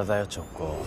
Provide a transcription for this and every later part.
体였었고.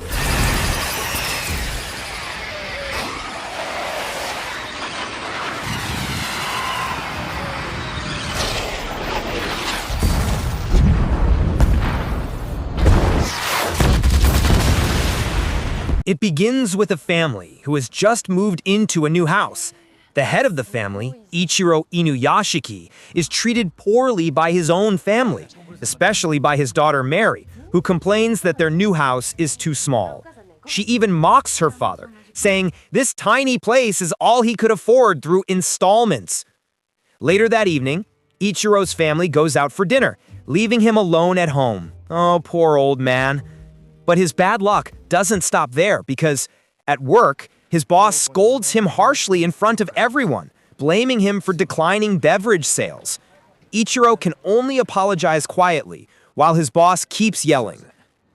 It begins with a family who has just moved into a new house. The head of the family, Ichiro Inuyashiki, is treated poorly by his own family, especially by his daughter Mary, who complains that their new house is too small. She even mocks her father, saying this tiny place is all he could afford through installments. Later that evening, Ichiro's family goes out for dinner, leaving him alone at home. Oh, poor old man. But his bad luck doesn't stop there because, at work, his boss scolds him harshly in front of everyone, blaming him for declining beverage sales. Ichiro can only apologize quietly, while his boss keeps yelling.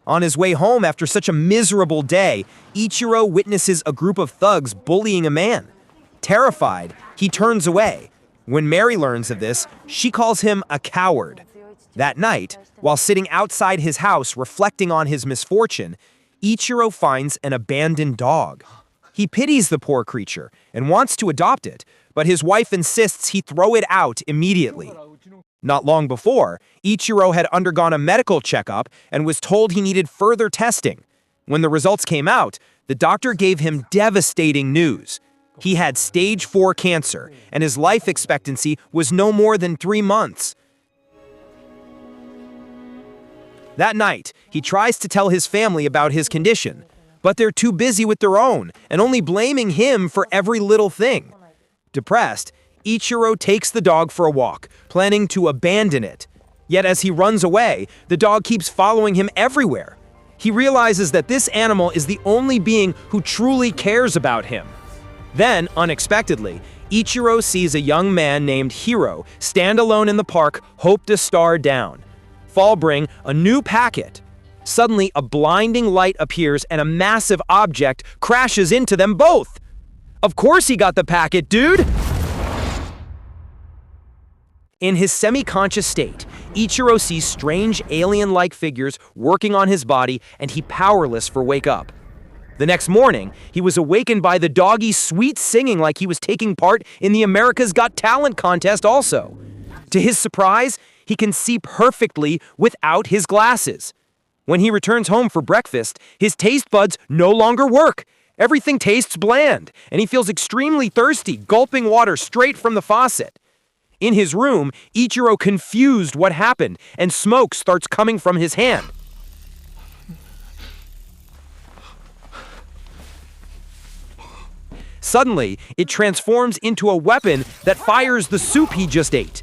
On his way home after such a miserable day, Ichiro witnesses a group of thugs bullying a man. Terrified, he turns away. When Mary learns of this, she calls him a coward. That night, while sitting outside his house reflecting on his misfortune, Ichiro finds an abandoned dog. He pities the poor creature and wants to adopt it, but his wife insists he throw it out immediately. Not long before, Ichiro had undergone a medical checkup and was told he needed further testing. When the results came out, the doctor gave him devastating news. He had stage 4 cancer, and his life expectancy was no more than 3 months. That night, he tries to tell his family about his condition, but they're too busy with their own and only blaming him for every little thing. Depressed, Ichiro takes the dog for a walk, planning to abandon it. Yet as he runs away, the dog keeps following him everywhere. He realizes that this animal is the only being who truly cares about him. Then, unexpectedly, Ichiro sees a young man named Hiro stand alone in the park, hope to star down. Fall bring a new packet. Suddenly, a blinding light appears and a massive object crashes into them both. Of course he got the packet, dude! In his semi-conscious state, Ichiro sees strange alien-like figures working on his body and he's powerless for wake up. The next morning, he was awakened by the doggy's sweet singing like he was taking part in the America's Got Talent contest also. To his surprise, he can see perfectly without his glasses. When he returns home for breakfast, his taste buds no longer work. Everything tastes bland, and he feels extremely thirsty, gulping water straight from the faucet. In his room, Ichiro confused what happened, and smoke starts coming from his hand. Suddenly, it transforms into a weapon that fires the soup he just ate.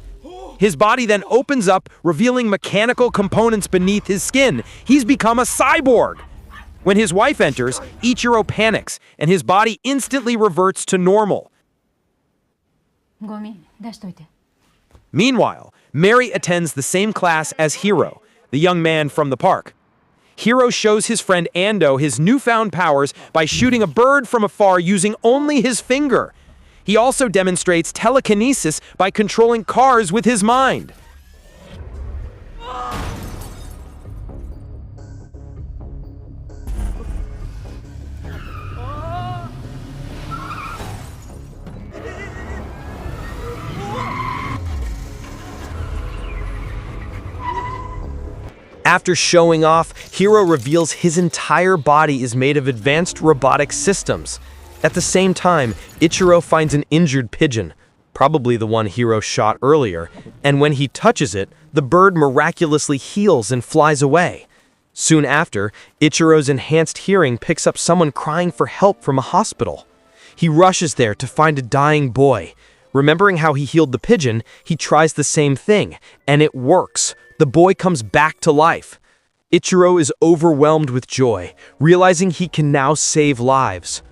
His body then opens up, revealing mechanical components beneath his skin. He's become a cyborg. When his wife enters, Ichiro panics, and his body instantly reverts to normal. Meanwhile, Mary attends the same class as Hiro, the young man from the park. Hiro shows his friend Ando his newfound powers by shooting a bird from afar using only his finger. He also demonstrates telekinesis by controlling cars with his mind. After showing off, Hiro reveals his entire body is made of advanced robotic systems. At the same time, Ichiro finds an injured pigeon, probably the one Hiro shot earlier, and when he touches it, the bird miraculously heals and flies away. Soon after, Ichiro's enhanced hearing picks up someone crying for help from a hospital. He rushes there to find a dying boy. Remembering how he healed the pigeon, he tries the same thing, and it works. The boy comes back to life. Ichiro is overwhelmed with joy, realizing he can now save lives.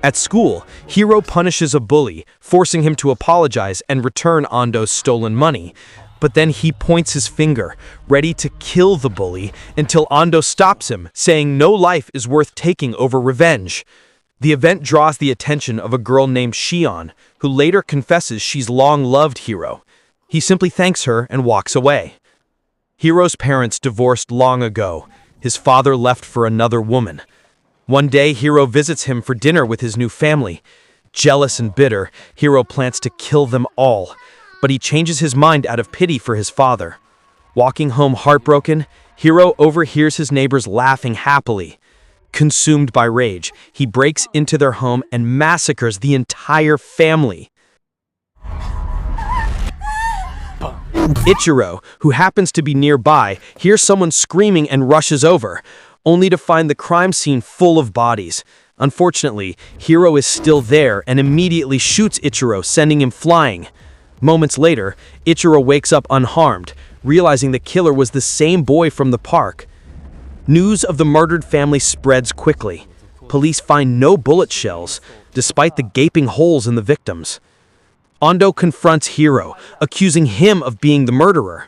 At school, Hiro punishes a bully, forcing him to apologize and return Ando's stolen money. But then he points his finger, ready to kill the bully, until Ando stops him, saying no life is worth taking over revenge. The event draws the attention of a girl named Shion, who later confesses she's long loved Hiro. He simply thanks her and walks away. Hiro's parents divorced long ago. His father left for another woman. One day, Hiro visits him for dinner with his new family. Jealous and bitter, Hiro plans to kill them all, but he changes his mind out of pity for his father. Walking home heartbroken, Hiro overhears his neighbors laughing happily. Consumed by rage, he breaks into their home and massacres the entire family. Ichiro, who happens to be nearby, hears someone screaming and rushes over, only to find the crime scene full of bodies. Unfortunately, Hiro is still there and immediately shoots Ichiro, sending him flying. Moments later, Ichiro wakes up unharmed, realizing the killer was the same boy from the park. News of the murdered family spreads quickly. Police find no bullet shells, despite the gaping holes in the victims. Ando confronts Hiro, accusing him of being the murderer.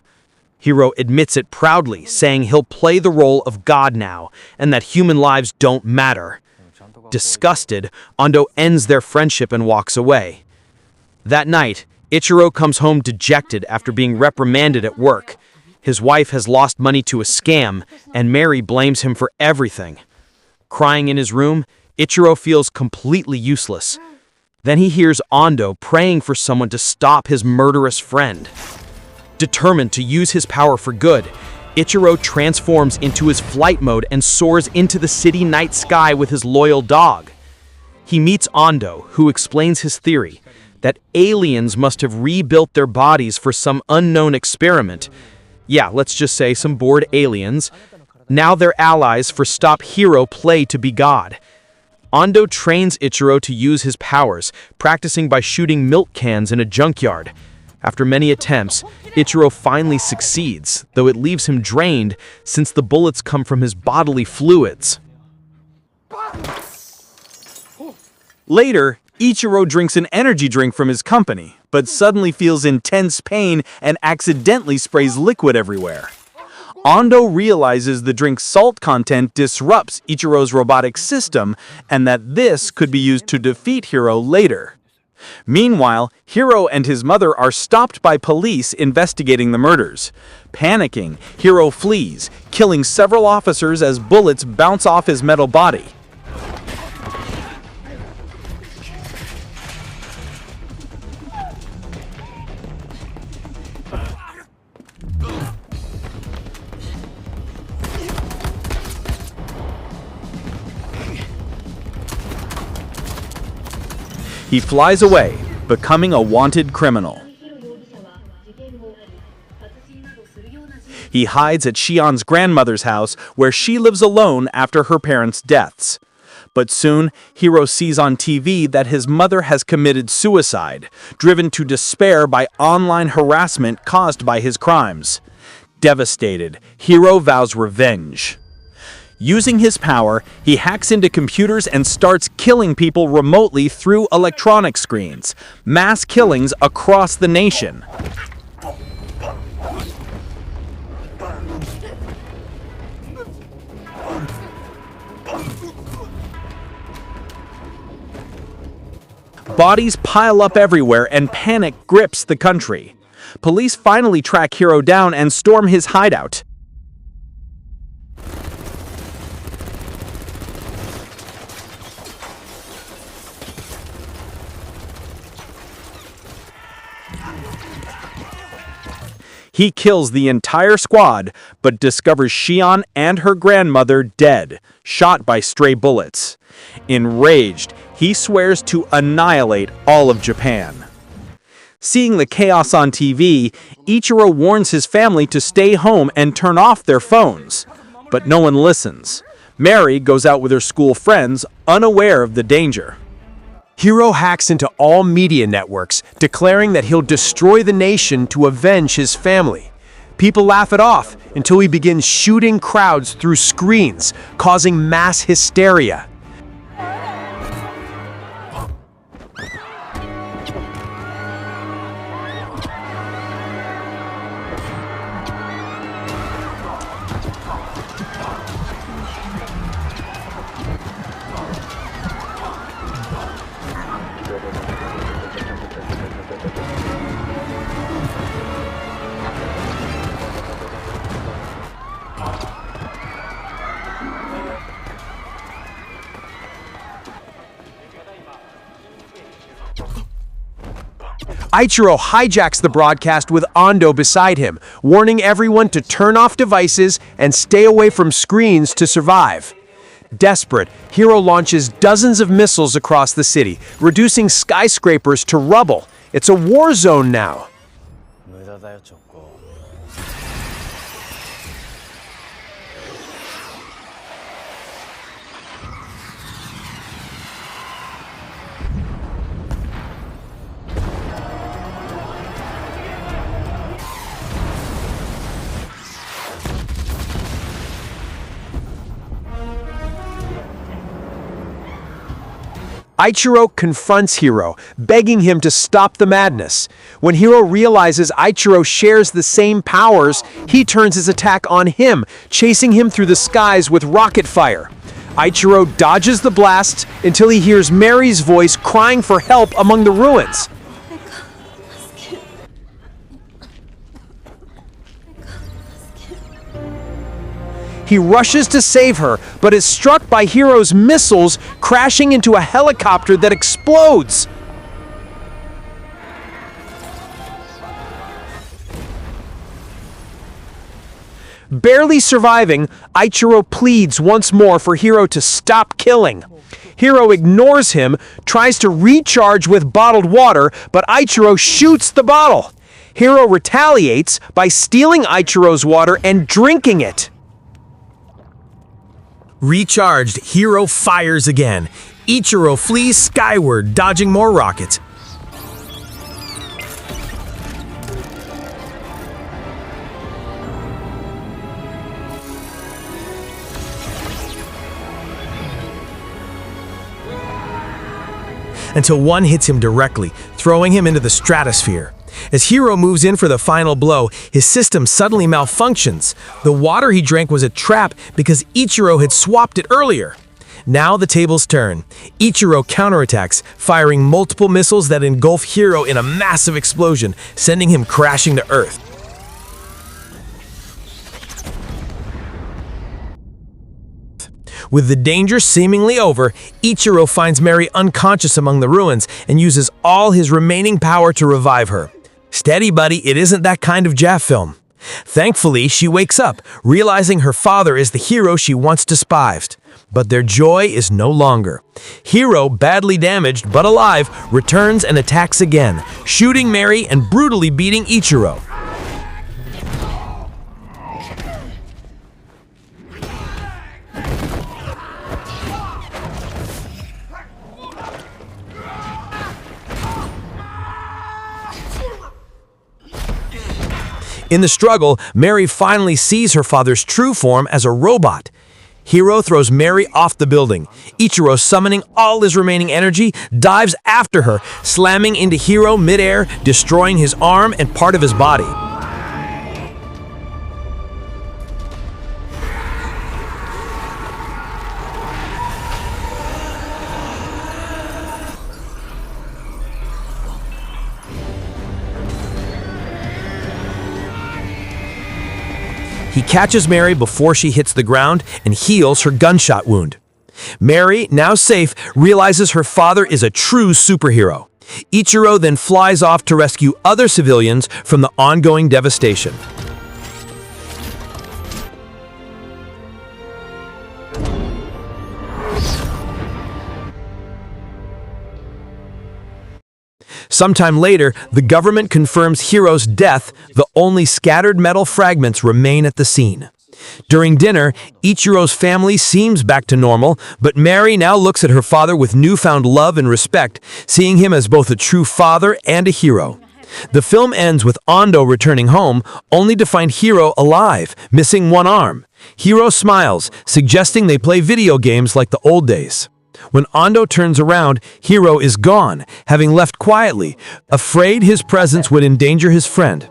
Hiro admits it proudly, saying he'll play the role of God now, and that human lives don't matter. Disgusted, Ando ends their friendship and walks away. That night, Ichiro comes home dejected after being reprimanded at work. His wife has lost money to a scam, and Mary blames him for everything. Crying in his room, Ichiro feels completely useless. Then he hears Ando praying for someone to stop his murderous friend. Determined to use his power for good, Ichiro transforms into his flight mode and soars into the city night sky with his loyal dog. He meets Ando, who explains his theory that aliens must have rebuilt their bodies for some unknown experiment. Yeah, let's just say some bored aliens. Now they're allies for Stop Hiro Play to be God. Ando trains Ichiro to use his powers, practicing by shooting milk cans in a junkyard. After many attempts, Ichiro finally succeeds, though it leaves him drained since the bullets come from his bodily fluids. Later, Ichiro drinks an energy drink from his company, but suddenly feels intense pain and accidentally sprays liquid everywhere. Ando realizes the drink's salt content disrupts Ichiro's robotic system and that this could be used to defeat Hiro later. Meanwhile, Hiro and his mother are stopped by police investigating the murders. Panicking, Hiro flees, killing several officers as bullets bounce off his metal body. He flies away, becoming a wanted criminal. He hides at Shion's grandmother's house, where she lives alone after her parents' deaths. But soon, Hiro sees on TV that his mother has committed suicide, driven to despair by online harassment caused by his crimes. Devastated, Hiro vows revenge. Using his power, he hacks into computers and starts killing people remotely through electronic screens. Mass killings across the nation. Bodies pile up everywhere and panic grips the country. Police finally track Hiro down and storm his hideout. He kills the entire squad, but discovers Shion and her grandmother dead, shot by stray bullets. Enraged, he swears to annihilate all of Japan. Seeing the chaos on TV, Ichiro warns his family to stay home and turn off their phones. But no one listens. Mary goes out with her school friends, unaware of the danger. Hiro hacks into all media networks, declaring that he'll destroy the nation to avenge his family. People laugh it off until he begins shooting crowds through screens, causing mass hysteria. Ichiro hijacks the broadcast with Ando beside him, warning everyone to turn off devices and stay away from screens to survive. Desperate, Hiro launches dozens of missiles across the city, reducing skyscrapers to rubble. It's a war zone now. Ichiro confronts Hiro, begging him to stop the madness. When Hiro realizes Ichiro shares the same powers, he turns his attack on him, chasing him through the skies with rocket fire. Ichiro dodges the blasts until he hears Mary's voice crying for help among the ruins. He rushes to save her, but is struck by Hiro's missiles, crashing into a helicopter that explodes. Barely surviving, Ichiro pleads once more for Hiro to stop killing. Hiro ignores him, tries to recharge with bottled water, but Ichiro shoots the bottle. Hiro retaliates by stealing Ichiro's water and drinking it. Recharged, Hiro fires again. Ichiro flees skyward, dodging more rockets. Until one hits him directly, throwing him into the stratosphere. As Hiro moves in for the final blow, his system suddenly malfunctions. The water he drank was a trap because Ichiro had swapped it earlier. Now the tables turn. Ichiro counterattacks, firing multiple missiles that engulf Hiro in a massive explosion, sending him crashing to Earth. With the danger seemingly over, Ichiro finds Mary unconscious among the ruins and uses all his remaining power to revive her. Steady, buddy, it isn't that kind of Jaff film. Thankfully, she wakes up, realizing her father is the hero she once despised. But their joy is no longer. Hiro, badly damaged but alive, returns and attacks again, shooting Mary and brutally beating Ichiro. In the struggle, Mary finally sees her father's true form as a robot. Hiro throws Mary off the building. Ichiro, summoning all his remaining energy, dives after her, slamming into Hiro midair, destroying his arm and part of his body. He catches Mary before she hits the ground and heals her gunshot wound. Mary, now safe, realizes her father is a true superhero. Ichiro then flies off to rescue other civilians from the ongoing devastation. Sometime later, the government confirms Hiro's death. The only scattered metal fragments remain at the scene. During dinner, Ichiro's family seems back to normal, but Mary now looks at her father with newfound love and respect, seeing him as both a true father and a hero. The film ends with Ando returning home, only to find Hiro alive, missing one arm. Hiro smiles, suggesting they play video games like the old days. When Ando turns around, Hiro is gone, having left quietly, afraid his presence would endanger his friend.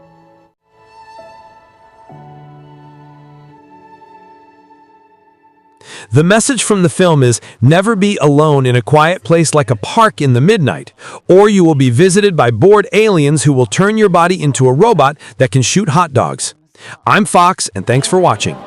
The message from the film is, never be alone in a quiet place like a park in the midnight, or you will be visited by bored aliens who will turn your body into a robot that can shoot hot dogs. I'm Fox, and thanks for watching.